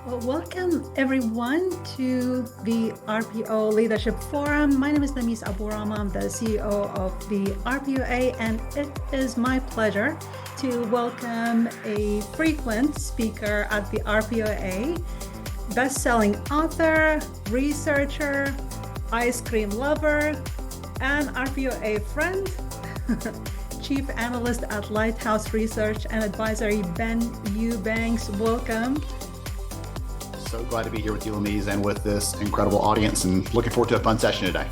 Well, welcome everyone to the RPO Leadership Forum. My name is Namis Aburama. I'm the CEO of the RPOA, and it is my pleasure to welcome a frequent speaker at the RPOA, best-selling author, researcher, ice cream lover, and RPOA friend, Chief Analyst at Lighthouse Research and Advisory, Ben Eubanks. Welcome. So glad to be here with you, Lamise, and with this incredible audience, and looking forward to a fun session today.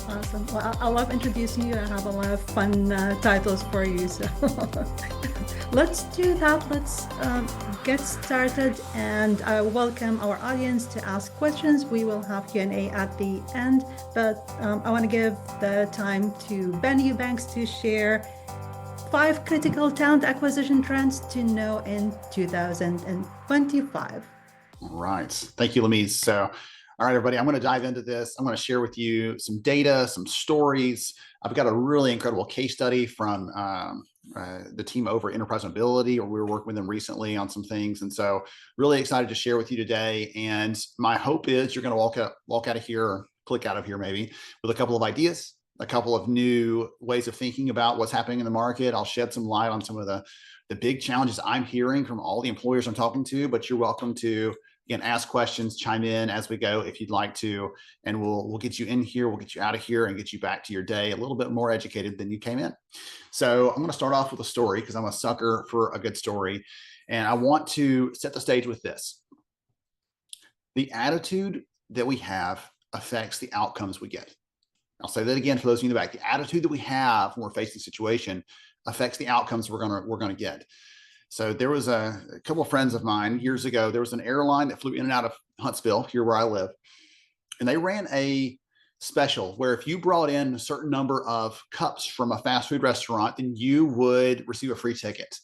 Awesome. Well, I love introducing you. I have a lot of fun titles for you. So let's do that. Let's get started, and I welcome our audience to ask questions. We will have Q&A at the end, but I want to give the time to Ben Eubanks to share 5 critical talent acquisition trends to know in 2025. All right. Thank you, Lamise. So, all right, everybody, I'm going to dive into this. I'm going to share with you some data, some stories. I've got a really incredible case study from the team over at Enterprise Mobility, or we were working with them recently on some things. And so really excited to share with you today. And my hope is you're going to walk out of here, or click out of here maybe, with a couple of ideas, a couple of new ways of thinking about what's happening in the market. I'll shed some light on some of the big challenges I'm hearing from all the employers I'm talking to, but you're welcome to, again, ask questions, chime in as we go if you'd like to, and we'll get you in here, we'll get you out of here, and get you back to your day a little bit more educated than you came in. So I'm going to start off with a story because I'm a sucker for a good story, and I want to set the stage with this. The attitude that we have affects the outcomes we get. I'll say that again for those of you in the back. The attitude that we have when we're facing a situation affects the outcomes we're gonna get. So there was a couple of friends of mine years ago. There was an airline that flew in and out of Huntsville, here where I live, and they ran a special where if you brought in a certain number of cups from a fast food restaurant, then you would receive a free ticket.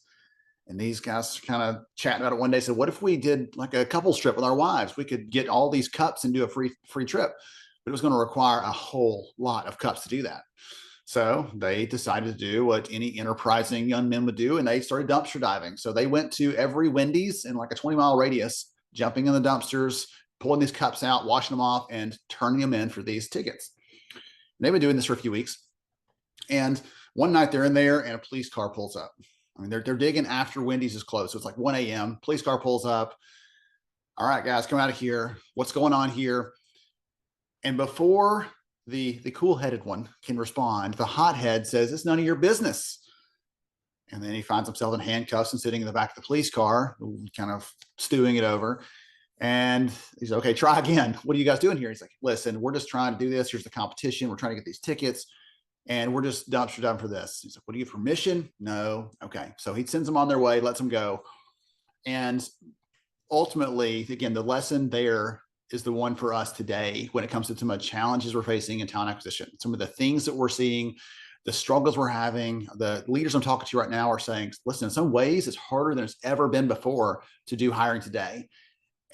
And these guys kind of chatting about it one day, said, what if we did like a couples trip with our wives? We could get all these cups and do a free trip, but it was going to require a whole lot of cups to do that. So they decided to do what any enterprising young men would do, and they started dumpster diving. So they went to every Wendy's in like a 20-mile radius, jumping in the dumpsters, pulling these cups out, washing them off, and turning them in for these tickets. And they've been doing this for a few weeks. And one night they're in there, and a police car pulls up. I mean, they're digging after Wendy's is closed. So it's like 1 a.m. Police car pulls up. All right, guys, come out of here. What's going on here? And before the cool-headed one can respond, the hothead says, it's none of your business. And then he finds himself in handcuffs and sitting in the back of the police car, kind of stewing it over. And he's okay, try again. What are you guys doing here? He's like, listen, we're just trying to do this. Here's the competition. We're trying to get these tickets, and we're just dumpster diving for this. He's like, what do you get permission? No. Okay. So he sends them on their way, lets them go. And ultimately, again, the lesson there is the one for us today when it comes to some of the challenges we're facing in talent acquisition. Some of the things that we're seeing, the struggles we're having, the leaders I'm talking to right now are saying, listen, in some ways it's harder than it's ever been before to do hiring today.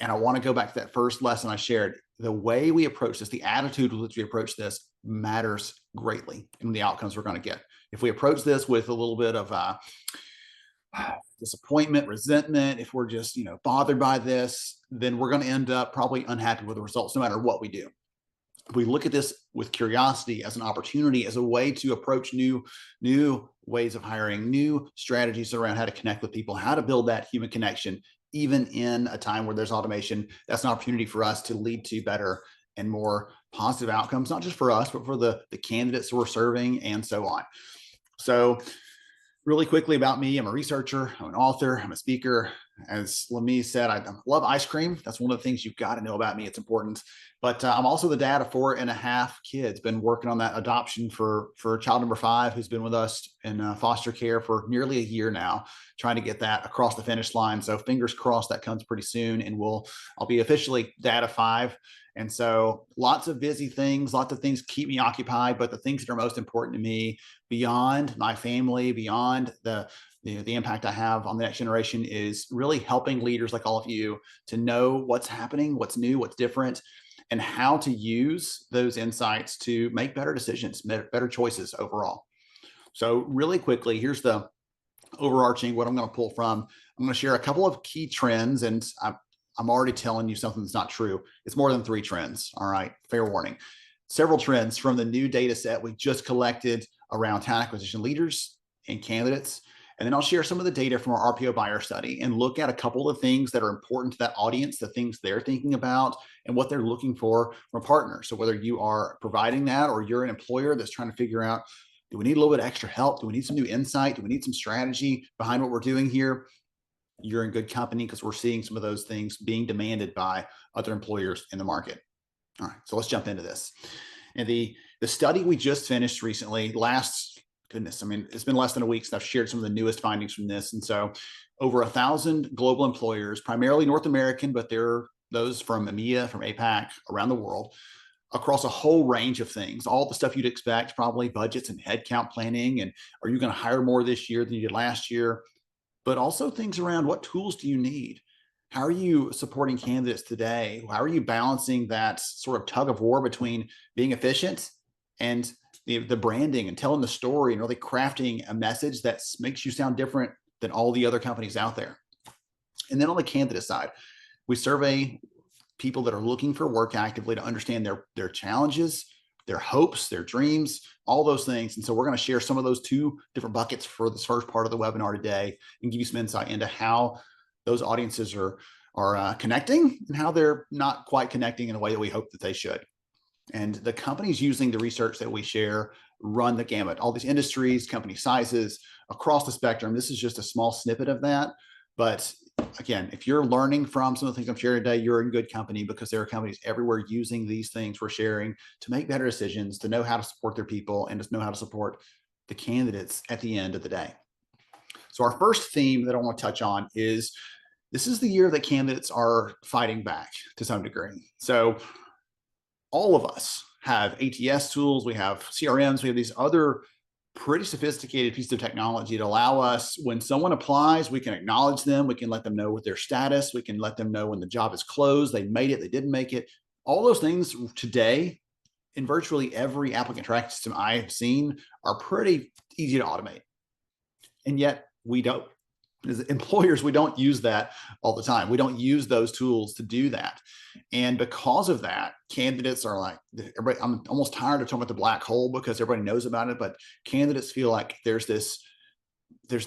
And I want to go back to that first lesson I shared. The way we approach this, the attitude with which we approach this matters greatly in the outcomes we're going to get. If we approach this with a little bit of disappointment, resentment, if we're just, bothered by this, then we're going to end up probably unhappy with the results no matter what we do. If we look at this with curiosity, as an opportunity, as a way to approach new ways of hiring, new strategies around how to connect with people, how to build that human connection, even in a time where there's automation, that's an opportunity for us to lead to better and more positive outcomes, not just for us, but for the candidates we're serving and so on. So really quickly about me, I'm a researcher, I'm an author, I'm a speaker. As Lamise said, I love ice cream. That's one of the things you've got to know about me. It's important. But I'm also the dad of 4.5 kids. Been working on that adoption for child number 5, who's been with us in foster care for nearly a year now, trying to get that across the finish line. So fingers crossed that comes pretty soon, and I'll be officially dad of 5. And so lots of busy things, lots of things keep me occupied, but the things that are most important to me beyond my family, beyond the impact I have on the next generation, is really helping leaders like all of you to know what's happening, what's new, what's different, and how to use those insights to make better decisions, better choices overall. So really quickly, here's the overarching, what I'm going to pull from. I'm going to share a couple of key trends, and I'm already telling you something that's not true. It's more than 3 trends. All right, fair warning. Several trends from the new data set we just collected around talent acquisition leaders and candidates. And then I'll share some of the data from our RPO buyer study and look at a couple of things that are important to that audience, the things they're thinking about and what they're looking for from a partner. So whether you are providing that or you're an employer that's trying to figure out, do we need a little bit of extra help? Do we need some new insight? Do we need some strategy behind what we're doing here? You're in good company because we're seeing some of those things being demanded by other employers in the market. All right, so let's jump into this. And the study we just finished recently, goodness, I mean, it's been less than a week since I've shared some of the newest findings from this. And so over 1,000 global employers, primarily North American, but there are those from EMEA, from APAC, around the world, across a whole range of things, all the stuff you'd expect, probably budgets and headcount planning. And are you going to hire more this year than you did last year? But also things around what tools do you need? How are you supporting candidates today? How are you balancing that sort of tug of war between being efficient and the branding and telling the story and really crafting a message that makes you sound different than all the other companies out there? And then on the candidate side, we survey people that are looking for work actively to understand their challenges, their hopes, their dreams, all those things. And so we're going to share some of those 2 different buckets for this first part of the webinar today and give you some insight into how those audiences are connecting and how they're not quite connecting in a way that we hope that they should. And the companies using the research that we share run the gamut, all these industries, company sizes across the spectrum. This is just a small snippet of that. But again, if you're learning from some of the things I'm sharing today, you're in good company because there are companies everywhere using these things we're sharing to make better decisions, to know how to support their people and to know how to support the candidates at the end of the day. So our first theme that I want to touch on is this is the year that candidates are fighting back to some degree. So all of us have ATS tools, we have CRMs, we have these other pretty sophisticated pieces of technology to allow us, when someone applies, we can acknowledge them, we can let them know what their status, we can let them know when the job is closed, they made it, they didn't make it. All those things today in virtually every applicant tracking system I have seen are pretty easy to automate. And yet we don't. As employers, we don't use that all the time. We don't use those tools to do that. And because of that, candidates are like, everybody, I'm almost tired of talking about the black hole because everybody knows about it, but candidates feel like there's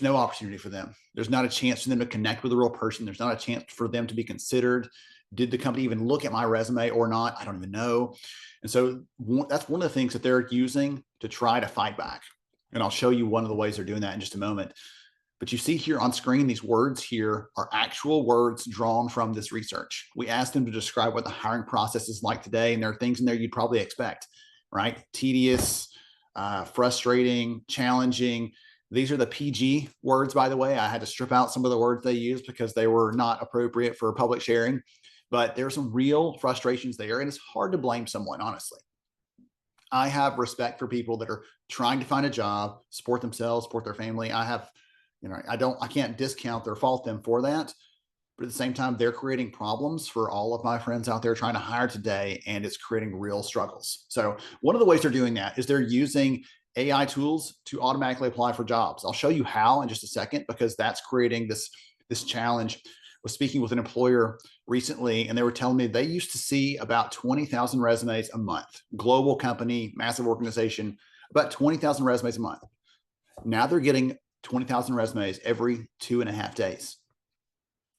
no opportunity for them. There's not a chance for them to connect with a real person. There's not a chance for them to be considered. Did the company even look at my resume or not? I don't even know. And so that's one of the things that they're using to try to fight back. And I'll show you one of the ways they're doing that in just a moment. But you see here on screen, these words here are actual words drawn from this research. We asked them to describe what the hiring process is like today, and there are things in there you'd probably expect, right? Tedious, frustrating, challenging. These are the PG words, by the way. I had to strip out some of the words they used because they were not appropriate for public sharing. But there are some real frustrations there, and it's hard to blame someone, honestly. I have respect for people that are trying to find a job, support themselves, support their family. I can't discount or fault them for that. But at the same time, they're creating problems for all of my friends out there trying to hire today, and it's creating real struggles. So one of the ways they're doing that is they're using AI tools to automatically apply for jobs. I'll show you how in just a second, because that's creating this challenge. I was speaking with an employer recently, and they were telling me they used to see about 20,000 resumes a month. Global company, massive organization, about 20,000 resumes a month. Now they're getting 20,000 resumes every 2.5 days.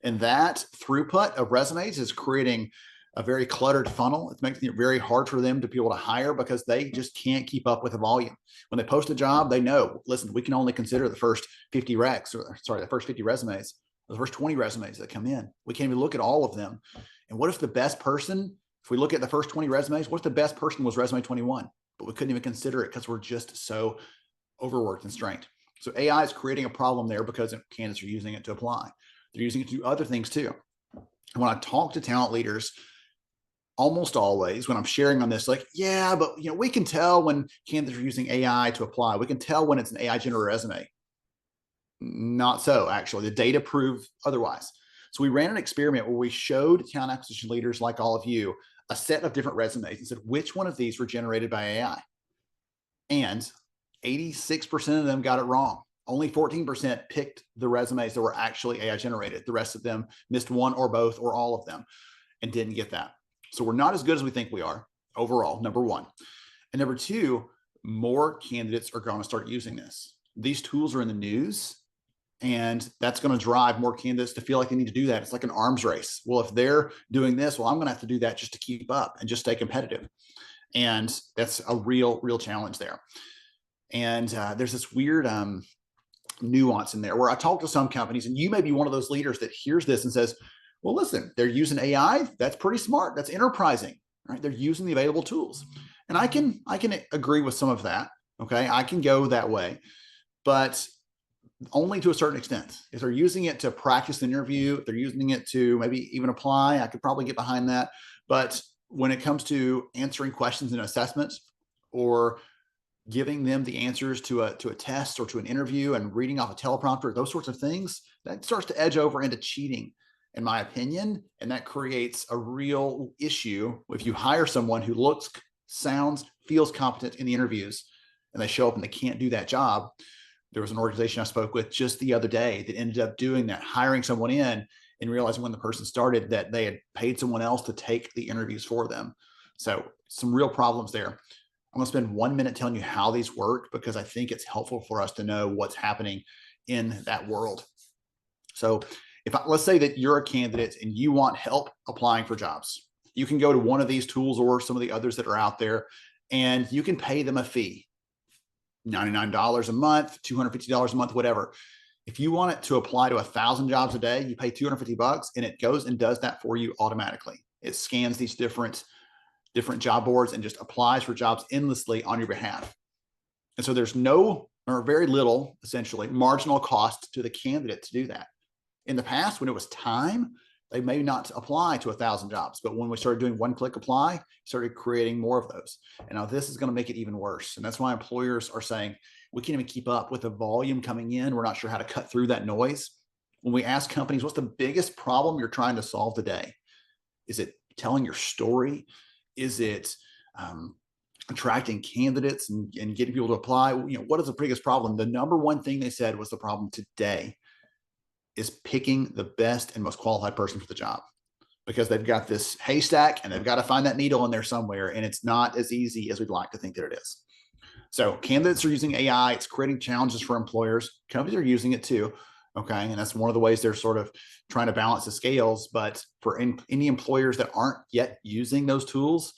And that throughput of resumes is creating a very cluttered funnel. It's making it very hard for them to be able to hire because they just can't keep up with the volume. When they post a job, they know, listen, we can only consider the first 50 the first 50 resumes, the first 20 resumes that come in. We can't even look at all of them. And what if the best person, if we look at the first 20 resumes, what if the best person was resume 21? But we couldn't even consider it because we're just so overworked and strained. So AI is creating a problem there because candidates are using it to apply. They're using it to do other things too. And when I talk to talent leaders, almost always when I'm sharing on this, like, yeah, but we can tell when candidates are using AI to apply. We can tell when it's an AI generated resume. Not so, actually. The data prove otherwise. So we ran an experiment where we showed talent acquisition leaders like all of you a set of different resumes and said, which one of these were generated by AI? And 86% of them got it wrong. Only 14% picked the resumes that were actually AI generated. The rest of them missed one or both or all of them and didn't get that. So we're not as good as we think we are overall, number one. And number two, more candidates are going to start using this. These tools are in the news, and that's going to drive more candidates to feel like they need to do that. It's like an arms race. Well, if they're doing this, well, I'm going to have to do that just to keep up and just stay competitive. And that's a real challenge there. And there's this weird nuance in there where I talk to some companies, and you may be one of those leaders that hears this and says, well, listen, they're using AI. That's pretty smart. That's enterprising, right? They're using the available tools. And I can agree with some of that. Okay. I can go that way, but only to a certain extent. If they're using it to practice an interview, if they're using it to maybe even apply, I could probably get behind that. But when it comes to answering questions and assessments, or giving them the answers to a test or to an interview and reading off a teleprompter, those sorts of things, that starts to edge over into cheating, in my opinion. And that creates a real issue if you hire someone who looks, sounds, feels competent in the interviews, and they show up and they can't do that job. There was an organization I spoke with just the other day that ended up doing that, hiring someone in and realizing when the person started that they had paid someone else to take the interviews for them. So some real problems there. I'm going to spend 1 minute telling you how these work, because I think it's helpful for us to know what's happening in that world. So let's say that you're a candidate and you want help applying for jobs. You can go to one of these tools or some of the others that are out there, and you can pay them a fee, $99 a month, $250 a month, whatever. If you want it to apply to 1,000 jobs a day, you pay $250 and it goes and does that for you automatically. It scans these different job boards and just applies for jobs endlessly on your behalf. And so there's no, or very little, essentially, marginal cost to the candidate to do that. In the past, when it was time, they may not apply to 1,000 jobs, but when we started doing one-click apply, started creating more of those. And now this is going to make it even worse. And that's why employers are saying, we can't even keep up with the volume coming in. We're not sure how to cut through that noise. When we ask companies, what's the biggest problem you're trying to solve today? Is it telling your story? Is it attracting candidates and getting people to apply? What is the biggest problem? The number one thing they said was the problem today is picking the best and most qualified person for the job, because they've got this haystack and they've got to find that needle in there somewhere. And it's not as easy as we'd like to think that it is. So candidates are using AI. It's creating challenges for employers. Companies are using it too. Okay. And that's one of the ways they're sort of trying to balance the scales. But for any employers that aren't yet using those tools,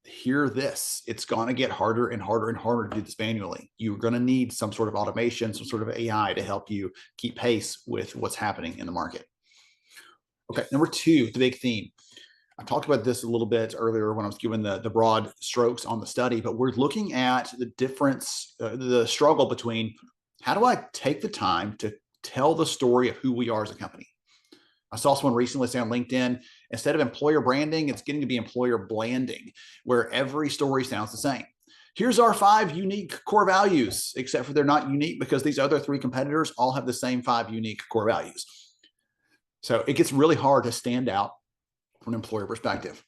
hear this: it's going to get harder and harder and harder to do this manually. You're going to need some sort of automation, some sort of AI to help you keep pace with what's happening in the market. Okay. Number two, the big theme. I talked about this a little bit earlier when I was giving the broad strokes on the study, but we're looking at the difference, the struggle between how do I take the time to tell the story of who we are as a company. I saw someone recently say on LinkedIn, instead of employer branding, it's getting to be employer blanding, where every story sounds the same. Here's our 5 unique core values, except for they're not unique because these other 3 competitors all have the same 5 unique core values. So it gets really hard to stand out from an employer perspective.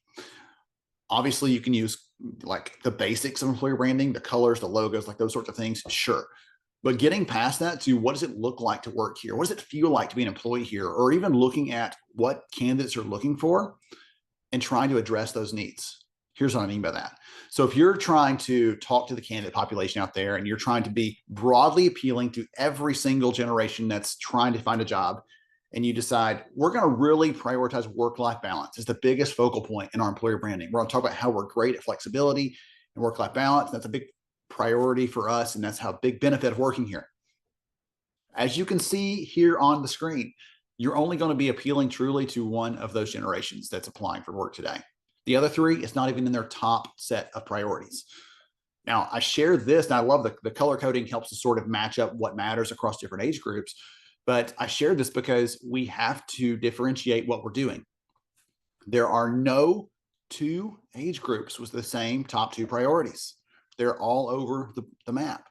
Obviously, you can use like the basics of employer branding, the colors, the logos, like those sorts of things, sure. But getting past that to what does it look like to work here? What does it feel like to be an employee here? Or even looking at what candidates are looking for and trying to address those needs. Here's what I mean by that. So if you're trying to talk to the candidate population out there and you're trying to be broadly appealing to every single generation that's trying to find a job, and you decide we're going to really prioritize work-life balance as the biggest focal point in our employer branding. We're going to talk about how we're great at flexibility and work-life balance. That's a big priority for us, and that's how big benefit of working here. As you can see here on the screen, you're only going to be appealing truly to one of those generations that's applying for work today. The other 3, it's not even in their top set of priorities. Now, I share this, and I love the color coding helps to sort of match up what matters across different age groups. But I share this because we have to differentiate what we're doing. There are no 2 age groups with the same top 2 priorities. They're all over the map.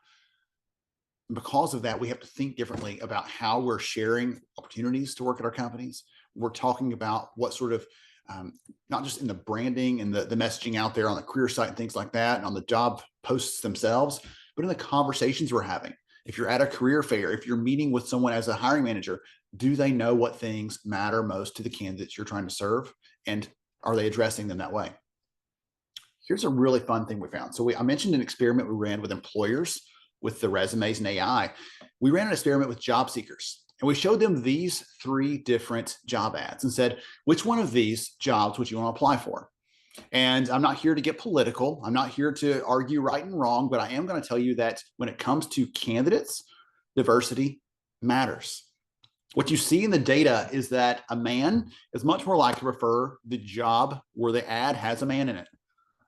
And because of that, we have to think differently about how we're sharing opportunities to work at our companies. We're talking about what sort of, not just in the branding and the messaging out there on the career site and things like that, and on the job posts themselves, but in the conversations we're having. If you're at a career fair, if you're meeting with someone as a hiring manager, do they know what things matter most to the candidates you're trying to serve? And are they addressing them that way? Here's a really fun thing we found. So I mentioned an experiment we ran with employers with the resumes and AI. We ran an experiment with job seekers, and we showed them these 3 different job ads and said, which one of these jobs would you want to apply for? And I'm not here to get political. I'm not here to argue right and wrong, but I am going to tell you that when it comes to candidates, diversity matters. What you see in the data is that a man is much more likely to prefer the job where the ad has a man in it.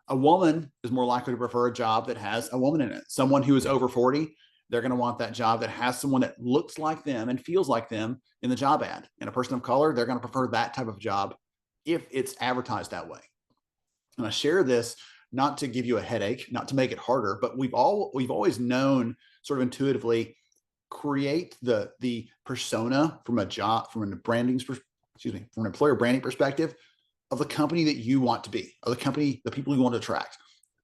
A woman is more likely to prefer a job that has a woman in it. Someone who is over 40, they're going to want that job that has someone that looks like them and feels like them in the job ad. And a person of color, they're going to prefer that type of job if it's advertised that way. And I share this not to give you a headache, not to make it harder, but we've always known sort of intuitively create the persona from a job, from an from an employer branding perspective of the company that you want to be, of the company, the people you want to attract.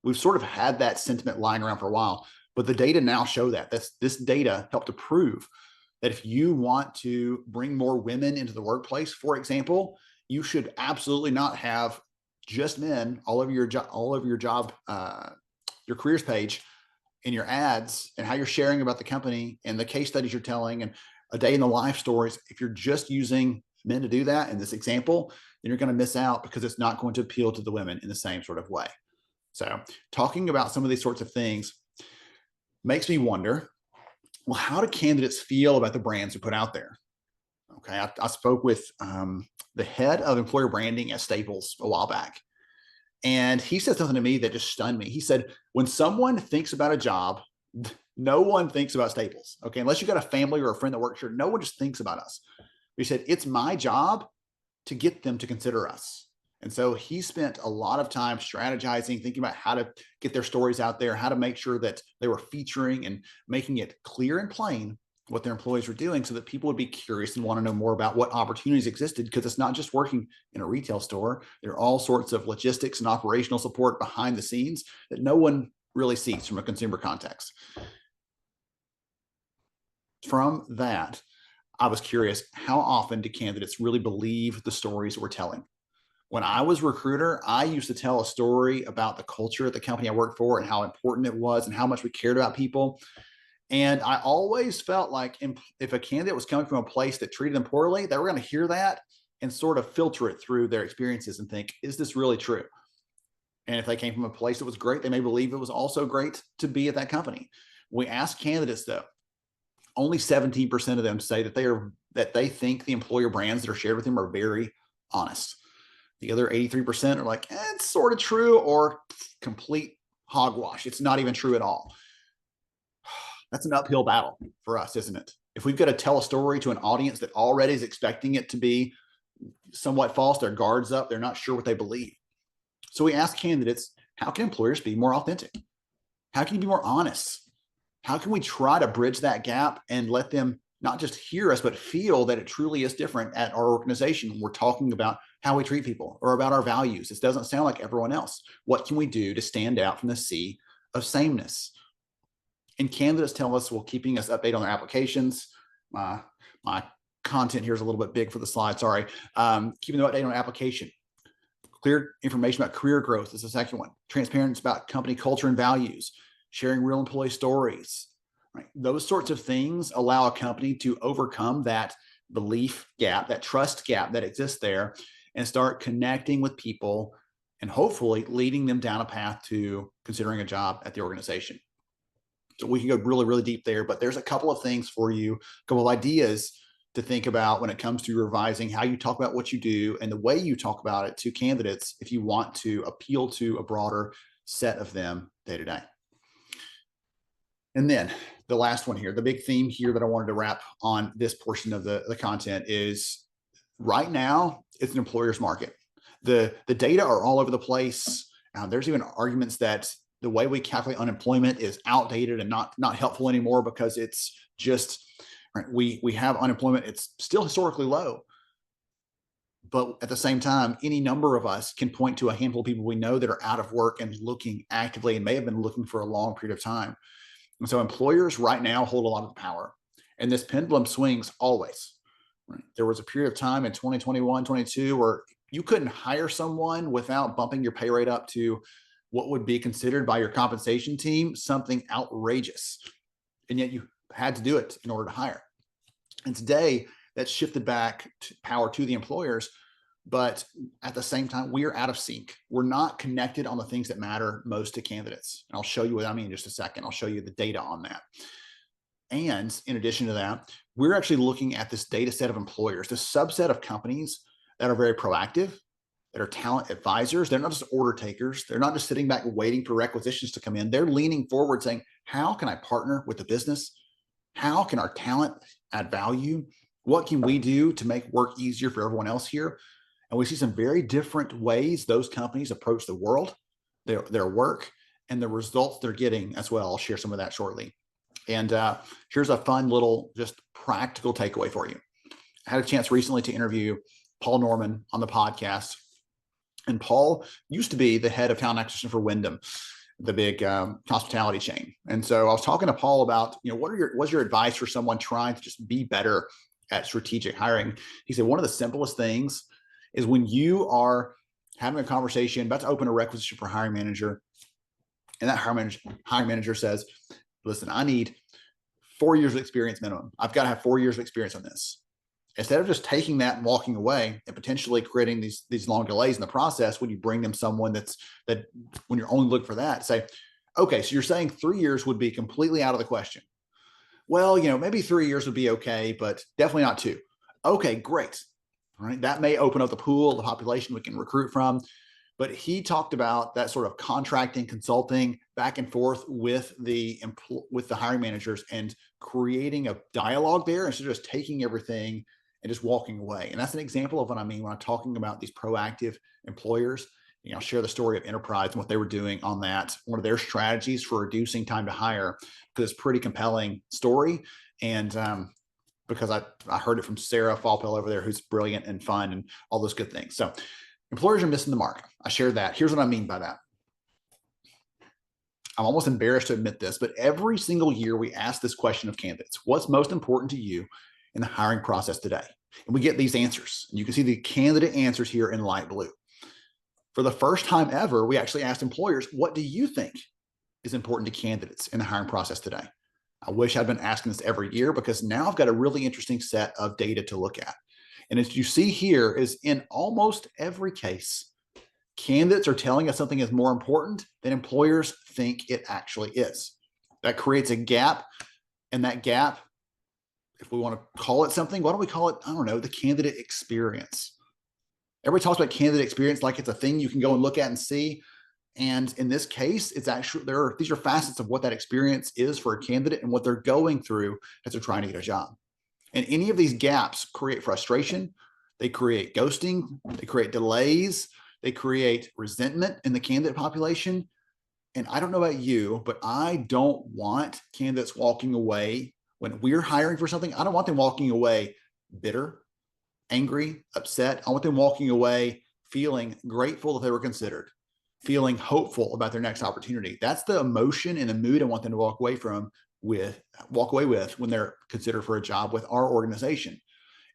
We've sort of had that sentiment lying around for a while, but the data now show that this data helped to prove that if you want to bring more women into the workplace, for example, you should absolutely not have just men all over your job, your careers page, in your ads, and how you're sharing about the company and the case studies you're telling and a day in the life stories. If you're just using men to do that in this example, then you're going to miss out because it's not going to appeal to the women in the same sort of way. So talking about some of these sorts of things makes me wonder, well, how do candidates feel about the brands we put out there? Okay, I spoke with the head of employer branding at Staples a while back, and he said something to me that just stunned me. He said, when someone thinks about a job, no one thinks about Staples. Okay, unless you got a family or a friend that works here, no one just thinks about us. He said, it's my job to get them to consider us. And so he spent a lot of time strategizing, thinking about how to get their stories out there, how to make sure that they were featuring and making it clear and plain what their employees were doing so that people would be curious and want to know more about what opportunities existed, because it's not just working in a retail store. There are all sorts of logistics and operational support behind the scenes that no one really sees from a consumer context. From that, I was curious, how often do candidates really believe the stories we're telling? When I was a recruiter, I used to tell a story about the culture at the company I worked for and how important it was and how much we cared about people. And I always felt like if a candidate was coming from a place that treated them poorly, they were going to hear that and sort of filter it through their experiences and think, is this really true? And if they came from a place that was great, they may believe it was also great to be at that company. We asked candidates, though, only 17% of them say that they think the employer brands that are shared with them are very honest. The other 83% are like, it's sort of true, or complete hogwash. It's not even true at all. That's an uphill battle for us, isn't it? If we've got to tell a story to an audience that already is expecting it to be somewhat false, their guard's up, they're not sure what they believe. So we ask candidates, how can employers be more authentic? How can you be more honest? How can we try to bridge that gap and let them not just hear us, but feel that it truly is different at our organization when we're talking about how we treat people or about our values? This doesn't sound like everyone else. What can we do to stand out from the sea of sameness? And candidates tell us, well, keeping us updated on their applications. My content here is a little bit big for the slide, sorry. Keeping them updated on application. Clear information about career growth is the second one. Transparency about company culture and values. Sharing real employee stories. Right? Those sorts of things allow a company to overcome that belief gap, that trust gap that exists there, and start connecting with people and hopefully leading them down a path to considering a job at the organization. So we can go really, really deep there, but there's a couple of things for you, a couple of ideas to think about when it comes to revising how you talk about what you do and the way you talk about it to candidates if you want to appeal to a broader set of them day to day. And then the last one here, the big theme here that I wanted to wrap on this portion of the content is, right now, it's an employer's market. The data are all over the place. There's even arguments that the way we calculate unemployment is outdated and not helpful anymore because it's just, right, we have unemployment, it's still historically low. But at the same time, any number of us can point to a handful of people we know that are out of work and looking actively and may have been looking for a long period of time. And so employers right now hold a lot of the power, and this pendulum swings always. Right? There was a period of time in 2021, 22 where you couldn't hire someone without bumping your pay rate up to what would be considered by your compensation team something outrageous. And yet you had to do it in order to hire. And today that's shifted back to power to the employers. But at the same time, we are out of sync. We're not connected on the things that matter most to candidates. And I'll show you what I mean in just a second. I'll show you the data on that. And in addition to that, we're actually looking at this data set of employers, this subset of companies that are very proactive, that are talent advisors. They're not just order takers. They're not just sitting back waiting for requisitions to come in. They're leaning forward saying, how can I partner with the business? How can our talent add value? What can we do to make work easier for everyone else here? And we see some very different ways those companies approach the world, their work, and the results they're getting as well. I'll share some of that shortly. And here's a fun little just practical takeaway for you. I had a chance recently to interview Paul Norman on the podcast. And Paul used to be the head of talent acquisition for Wyndham, the big hospitality chain. And so I was talking to Paul about, what's your advice for someone trying to just be better at strategic hiring? He said, one of the simplest things is when you are having a conversation, about to open a requisition for a hiring manager, and that hiring manager says, listen, I need 4 years of experience minimum. I've got to have 4 years of experience on this. Instead of just taking that and walking away and potentially creating these long delays in the process, when you bring them someone that when you're only looking for that, say, okay, so you're saying 3 years would be completely out of the question. Well, maybe 3 years would be okay, but definitely not 2. Okay, great. All right. That may open up the pool, the population we can recruit from. But he talked about that sort of contracting, consulting back and forth with the hiring managers and creating a dialogue there instead of just taking everything and just walking away. And that's an example of what I mean when I'm talking about these proactive employers. I'll share the story of Enterprise and what they were doing on that, one of their strategies for reducing time to hire, because it's a pretty compelling story. And because I heard it from Sarah Falpel over there, who's brilliant and fun and all those good things. So employers are missing the mark. I shared that. Here's what I mean by that. I'm almost embarrassed to admit this, but every single year we ask this question of candidates: what's most important to you in the hiring process today? And we get these answers. And you can see the candidate answers here in light blue. For the first time ever, we actually asked employers, what do you think is important to candidates in the hiring process today? I wish I'd been asking this every year, because now I've got a really interesting set of data to look at. And as you see here, is in almost every case, candidates are telling us something is more important than employers think it actually is. That creates a gap. And that gap, if we want to call it something, why don't we call it, I don't know, the candidate experience? Everybody talks about candidate experience like it's a thing you can go and look at and see. And in this case, it's actually, these are facets of what that experience is for a candidate and what they're going through as they're trying to get a job. And any of these gaps create frustration. They create ghosting. They create delays. They create resentment in the candidate population. And I don't know about you, but I don't want candidates walking away when we're hiring for something. I don't want them walking away bitter, angry, upset. I want them walking away feeling grateful that they were considered, feeling hopeful about their next opportunity. That's the emotion and the mood I want them to walk away with when they're considered for a job with our organization.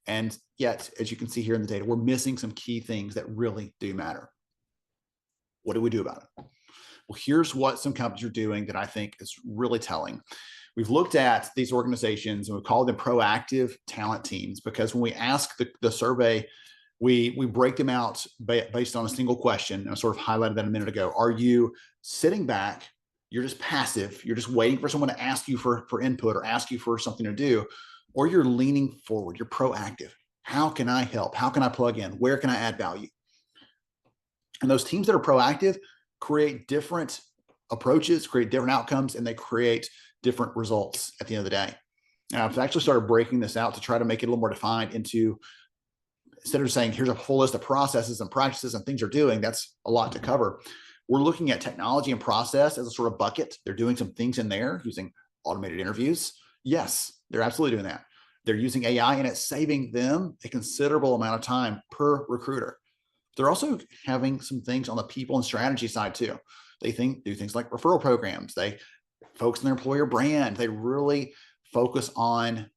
And yet, as you can see here in the data, we're missing some key things that really do matter. What do we do about it? Well, here's what some companies are doing that I think is really telling. We've looked at these organizations and we call them proactive talent teams, because when we ask the survey, we break them out based on a single question. And I sort of highlighted that a minute ago. Are you sitting back? You're just passive. You're just waiting for someone to ask you for input or ask you for something to do, or you're leaning forward. You're proactive. How can I help? How can I plug in? Where can I add value? And those teams that are proactive create different approaches, create different outcomes, and they create different results at the end of the day. Now, I've actually started breaking this out to try to make it a little more defined into, instead of saying, here's a full list of processes and practices and things they're doing, that's a lot to cover. We're looking at technology and process as a sort of bucket. They're doing some things in there using automated interviews. Yes, they're absolutely doing that. They're using AI and it's saving them a considerable amount of time per recruiter. They're also having some things on the people and strategy side too. They do things like referral programs. They focus on their employer brand. They really focus on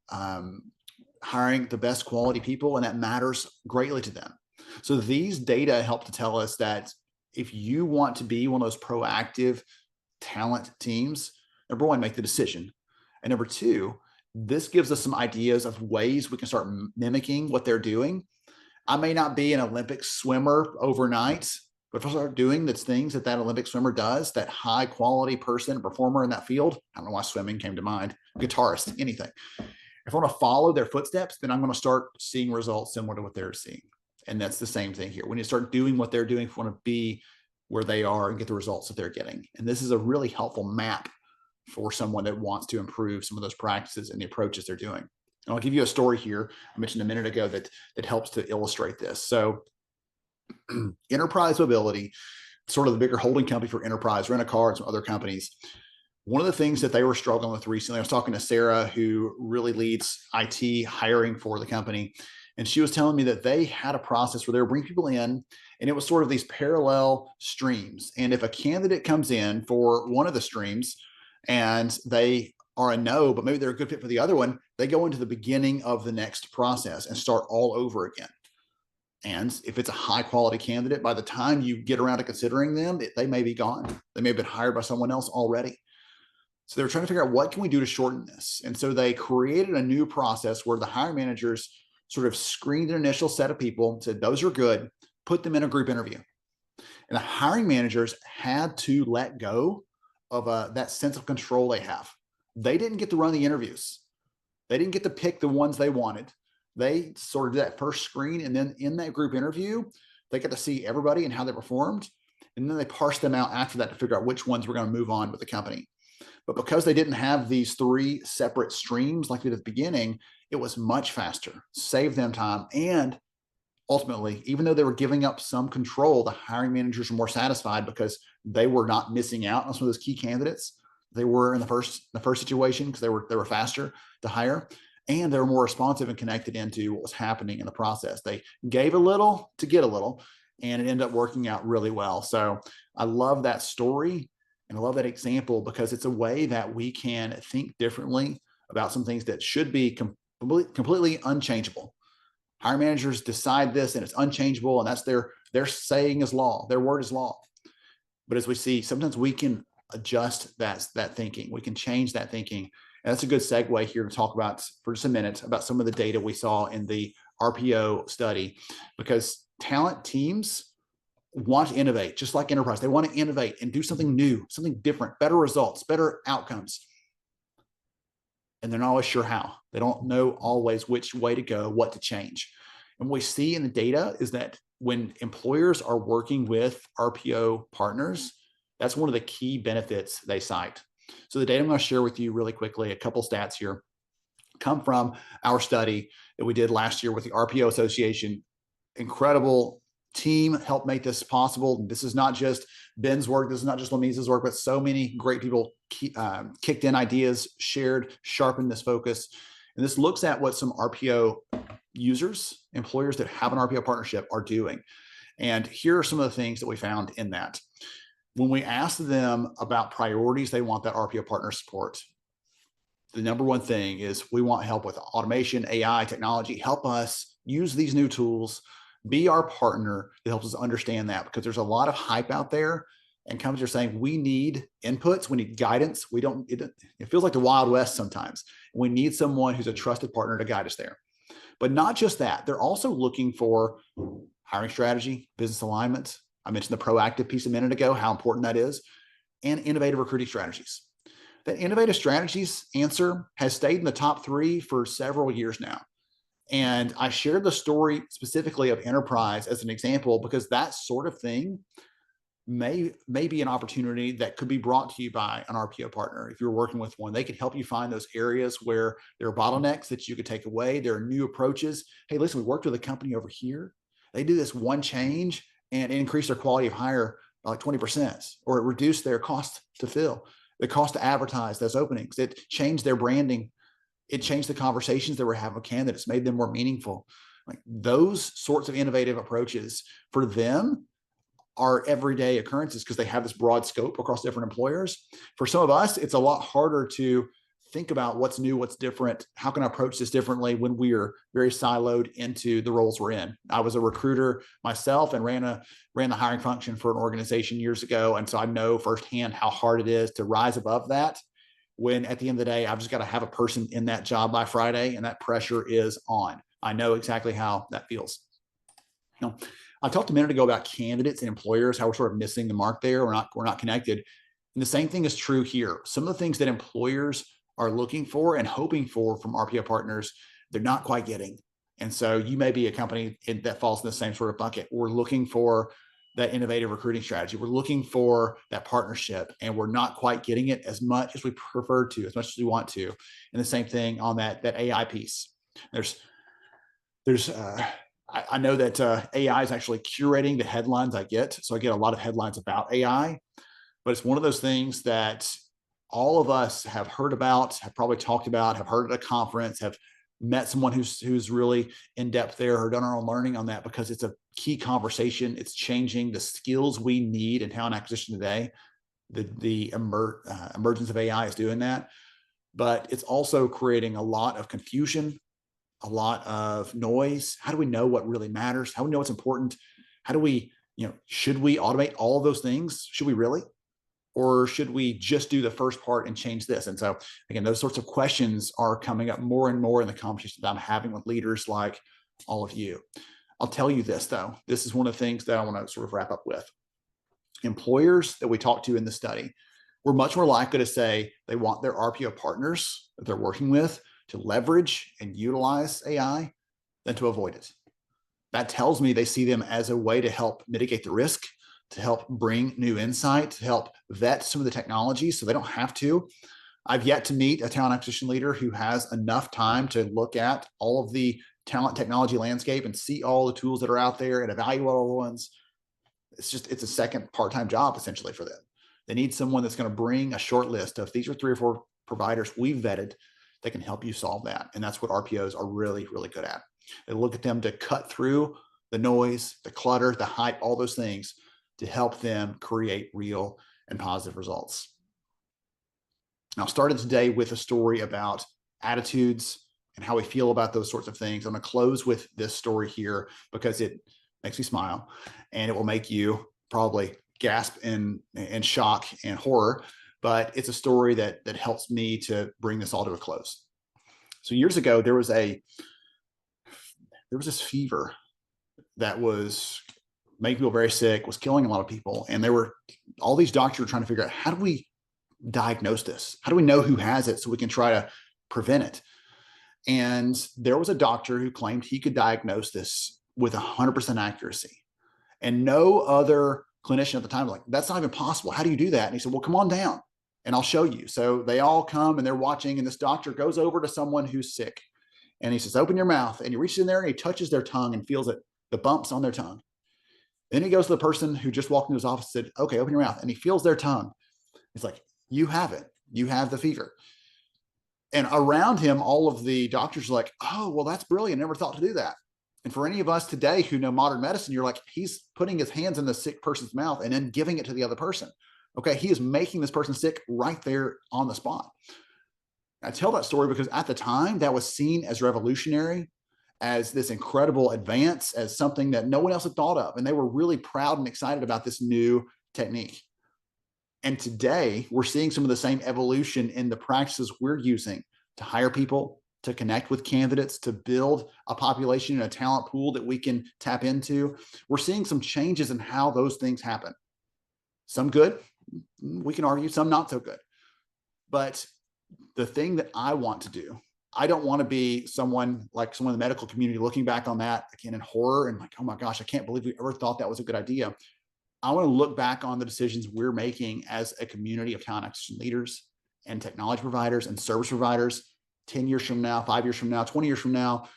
hiring the best quality people, and that matters greatly to them. So these data help to tell us that if you want to be one of those proactive talent teams, number one, make the decision. And number two, this gives us some ideas of ways we can start mimicking what they're doing. I may not be an Olympic swimmer overnight, but if I start doing the things that that Olympic swimmer does, that high quality person, performer in that field, I don't know why swimming came to mind, guitarist, anything. If I want to follow their footsteps, then I'm going to start seeing results similar to what they're seeing. And that's the same thing here. When you start doing what they're doing, if you want to be where they are and get the results that they're getting. And this is a really helpful map for someone that wants to improve some of those practices and the approaches they're doing. And I'll give you a story here I mentioned a minute ago that helps to illustrate this. So Enterprise Mobility, sort of the bigger holding company for Enterprise, Rent-A-Car, and some other companies. One of the things that they were struggling with recently, I was talking to Sarah, who really leads IT hiring for the company. And she was telling me that they had a process where they were bringing people in, and it was sort of these parallel streams. And if a candidate comes in for one of the streams and they are a no, but maybe they're a good fit for the other one, they go into the beginning of the next process and start all over again. And if it's a high quality candidate, by the time you get around to considering them, they may be gone. They may have been hired by someone else already. So they were trying to figure out what can we do to shorten this. And so they created a new process where the hiring managers sort of screened an initial set of people, said those are good, put them in a group interview. And the hiring managers had to let go of that sense of control they have. They didn't get to run the interviews. They didn't get to pick the ones they wanted. They sort of did that first screen, and then in that group interview, they got to see everybody and how they performed. And then they parsed them out after that to figure out which ones were going to move on with the company. But because they didn't have these three separate streams like we did at the beginning, it was much faster, saved them time. And ultimately, even though they were giving up some control, the hiring managers were more satisfied because they were not missing out on some of those key candidates. They were in the first situation because they were faster to hire, and they were more responsive and connected into what was happening in the process. They gave a little to get a little, and it ended up working out really well. So I love that story. And I love that example because it's a way that we can think differently about some things that should be completely unchangeable. Hiring managers decide this and it's unchangeable, and that's their saying is law, their word is law. But as we see, sometimes we can adjust that thinking. We can change that thinking. And that's a good segue here to talk about for just a minute about some of the data we saw in the RPO study, because talent teams want to innovate, just like enterprise. They want to innovate and do something new, something different, better results, better outcomes. And they're not always sure how. They don't know always which way to go, what to change. And what we see in the data is that when employers are working with RPO partners, that's one of the key benefits they cite. So the data I'm going to share with you really quickly, a couple stats here, come from our study that we did last year with the RPO Association. Incredible team helped make this possible. This is not just Ben's work. This is not just Lamise's work, but so many great people kicked in ideas, shared, sharpened this focus. And this looks at what some RPO users, employers that have an RPO partnership are doing. And here are some of the things that we found in that. When we asked them about priorities they want that RPO partner support, the number one thing is we want help with automation, AI, technology. Help us use these new tools. Be our partner that helps us understand that, because there's a lot of hype out there and companies are saying we need inputs, we need guidance. It feels like the Wild West sometimes. We need someone who's a trusted partner to guide us there. But not just that, they're also looking for hiring strategy, business alignment. I mentioned the proactive piece a minute ago, how important that is, and innovative recruiting strategies. That innovative strategies answer has stayed in the top 3 for several years now. And I shared the story specifically of enterprise as an example because that sort of thing may be an opportunity that could be brought to you by an RPO partner. If you're working with one, they can help you find those areas where there are bottlenecks that you could take away. There are new approaches. Hey, listen, we worked with a company over here. They do this one change and it increased their quality of hire by like 20%, or it reduced their cost to fill, the cost to advertise those openings. It changed their branding. It changed the conversations that we're having with candidates, made them more meaningful. Like those sorts of innovative approaches for them are everyday occurrences because they have this broad scope across different employers. For some of us, it's a lot harder to think about what's new, what's different, how can I approach this differently when we are very siloed into the roles we're in. I was a recruiter myself and ran the hiring function for an organization years ago. And so I know firsthand how hard it is to rise above that when at the end of the day, I've just got to have a person in that job by Friday, and that pressure is on. I know exactly how that feels. You know, I talked a minute ago about candidates and employers, how we're sort of missing the mark there. We're not connected. And the same thing is true here. Some of the things that employers are looking for and hoping for from RPO partners, they're not quite getting. And so you may be a company that falls in the same sort of bucket. We're looking for that innovative recruiting strategy. We're looking for that partnership, and we're not quite getting it as much as we prefer to, as much as we want to. And the same thing on that AI piece. I know that AI is actually curating the headlines I get. So I get a lot of headlines about AI, but it's one of those things that all of us have heard about, have probably talked about, have heard at a conference, have met someone who's really in depth there or done our own learning on that, because it's a key conversation. It's changing the skills we need in talent acquisition today. The emergence of AI is doing that, but it's also creating a lot of confusion, a lot of noise. How do we know what really matters? How do we know what's important? How do we, should we automate all of those things? Should we really? Or should we just do the first part and change this? And so again, those sorts of questions are coming up more and more in the conversation that I'm having with leaders like all of you. I'll tell you this though, this is one of the things that I want to sort of wrap up with. Employers that we talked to in the study were much more likely to say they want their RPO partners that they're working with to leverage and utilize AI than to avoid it. That tells me they see them as a way to help mitigate the risk, to help bring new insight, to help vet some of the technology so they don't have to. I've yet to meet a talent acquisition leader who has enough time to look at all of the talent technology landscape and see all the tools that are out there and evaluate all the ones. It's a second part-time job essentially for them. They need someone that's going to bring a short list of these are 3 or 4 providers we've vetted that can help you solve that. And that's what RPOs are really, really good at. They look at them to cut through the noise, the clutter, the hype, all those things to help them create real and positive results. Now, I started today with a story about attitudes and how we feel about those sorts of things. I'm going to close with this story here because it makes me smile, and it will make you probably gasp in shock and horror, but it's a story that helps me to bring this all to a close. So years ago, there was this fever that was making people very sick, was killing a lot of people. And there were all these doctors were trying to figure out, how do we diagnose this? How do we know who has it so we can try to prevent it? And there was a doctor who claimed he could diagnose this with 100% accuracy. And no other clinician at the time was like, that's not even possible. How do you do that? And he said, well, come on down and I'll show you. So they all come and they're watching, and this doctor goes over to someone who's sick. And he says, open your mouth. And he reaches in there and he touches their tongue and feels it, the bumps on their tongue. Then he goes to the person who just walked into his office and said, okay, open your mouth. And he feels their tongue. He's like, you have it. You have the fever. And around him, all of the doctors are like, oh, well, that's brilliant. Never thought to do that. And for any of us today who know modern medicine, you're like, he's putting his hands in the sick person's mouth and then giving it to the other person. Okay, he is making this person sick right there on the spot. I tell that story because at the time that was seen as revolutionary, as this incredible advance, as something that no one else had thought of. And they were really proud and excited about this new technique. And today we're seeing some of the same evolution in the practices we're using to hire people, to connect with candidates, to build a population and a talent pool that we can tap into. We're seeing some changes in how those things happen. Some good, we can argue, some not so good. But the thing that I want to do, I don't want to be someone like someone in the medical community looking back on that again in horror and like, oh my gosh, I can't believe we ever thought that was a good idea. I want to look back on the decisions we're making as a community of talent acquisition leaders and technology providers and service providers 10 years from now, 5 years from now, 20 years from now,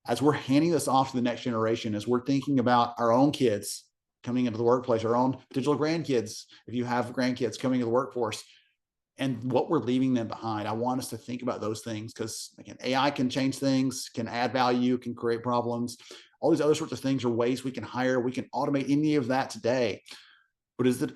as we're handing this off to the next generation, as we're thinking about our own kids coming into the workplace, our own digital grandkids, if you have grandkids coming into the workforce, and what we're leaving them behind. I want us to think about those things because, again, AI can change things, can add value, can create problems. All these other sorts of things are ways we can hire. We can automate any of that today. but is it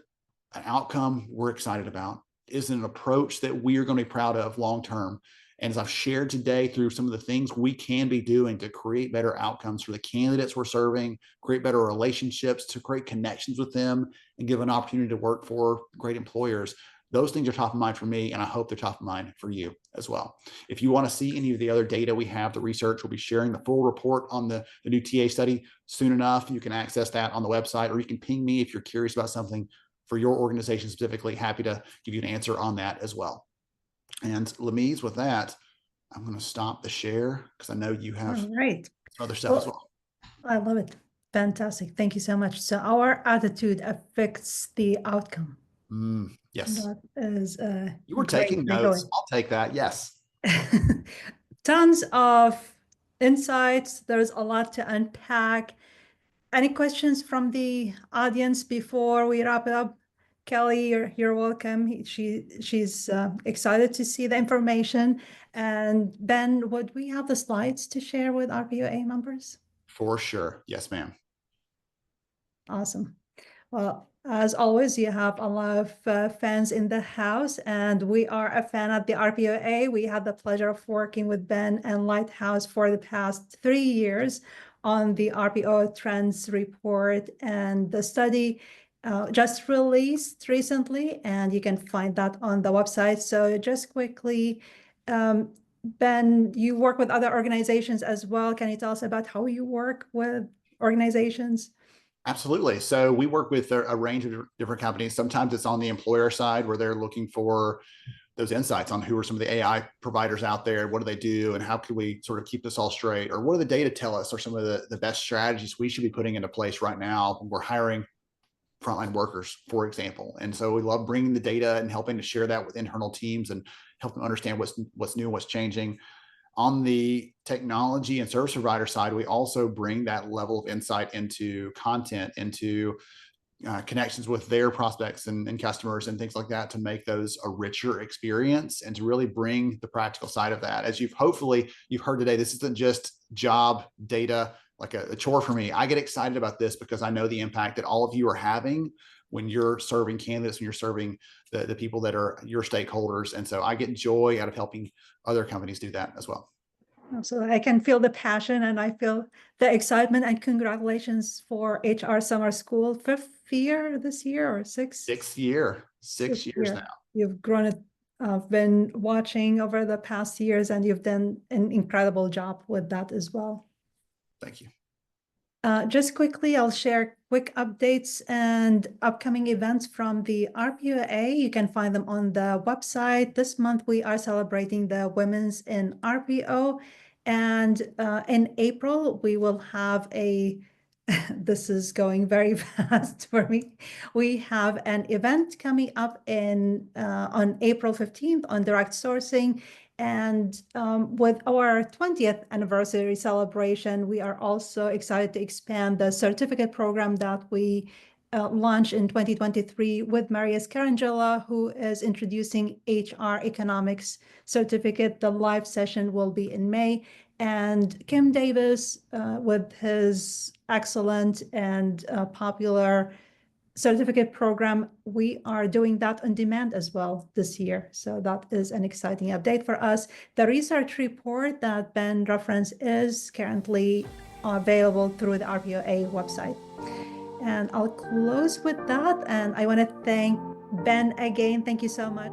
an outcome we're excited about? Is it an approach that we are going to be proud of long term? And as I've shared today through some of the things we can be doing to create better outcomes for the candidates we're serving, create better relationships, to create connections with them, and give an opportunity to work for great employers, those things are top of mind for me, and I hope they're top of mind for you as well. If you want to see any of the other data we have, the research, we'll be sharing the full report on the new TA study soon enough. You can access that on the website, or you can ping me if you're curious about something for your organization specifically. Happy to give you an answer on that as well. And Lamise, with that, I'm going to stop the share because I know you have other stuff as well. I love it. Fantastic. Thank you so much. So our attitude affects the outcome. Yes. That is you were taking notes. I'll take that. Yes. Tons of insights. There's a lot to unpack. Any questions from the audience before we wrap it up? Kelly, you're welcome. She's excited to see the information. And Ben, would we have the slides to share with RPOA members? For sure. Yes, ma'am. Awesome. Well, as always, you have a lot of fans in the house, and we are a fan at the RPOA. We had the pleasure of working with Ben and Lighthouse for the past 3 years on the RPO Trends Report, and the study just released recently, and you can find that on the website. So just quickly, Ben, you work with other organizations as well. Can you tell us about how you work with organizations? Absolutely. So we work with a range of different companies. Sometimes it's on the employer side where they're looking for those insights on who are some of the AI providers out there, what do they do, and how can we sort of keep this all straight, or what do the data tell us are some of the best strategies we should be putting into place right now when we're hiring frontline workers, for example. And so we love bringing the data and helping to share that with internal teams and help them understand what's new and what's changing. On the technology and service provider side, we also bring that level of insight into content, into connections with their prospects and customers and things like that, to make those a richer experience and to really bring the practical side of that. As you've heard today, this isn't just job data, like a chore for me. I get excited about this because I know the impact that all of you are having when you're serving candidates, when you're serving the people that are your stakeholders. And so I get joy out of helping other companies do that as well. So I can feel the passion, and I feel the excitement, and congratulations for HR Summer School, 5th year this year, or 6th? 6th year, 6 years now. You've grown it. I've been watching over the past years, and you've done an incredible job with that as well. Thank you. Just quickly, I'll share quick updates and upcoming events from the RPOA. You can find them on the website. This month, we are celebrating the Women's in RPO. And in April, we will have this is going very fast for me. We have an event coming up on April 15th on direct sourcing. And with our 20th anniversary celebration, we are also excited to expand the certificate program that we launched in 2023 with Maria Scarangella, who is introducing HR Economics Certificate. The live session will be in May. And Kim Davis, with his excellent and popular certificate program, we are doing that on demand as well this year. So that is an exciting update for us. The research report that Ben referenced is currently available through the RPOA website. And I'll close with that. And I want to thank Ben again. Thank you so much.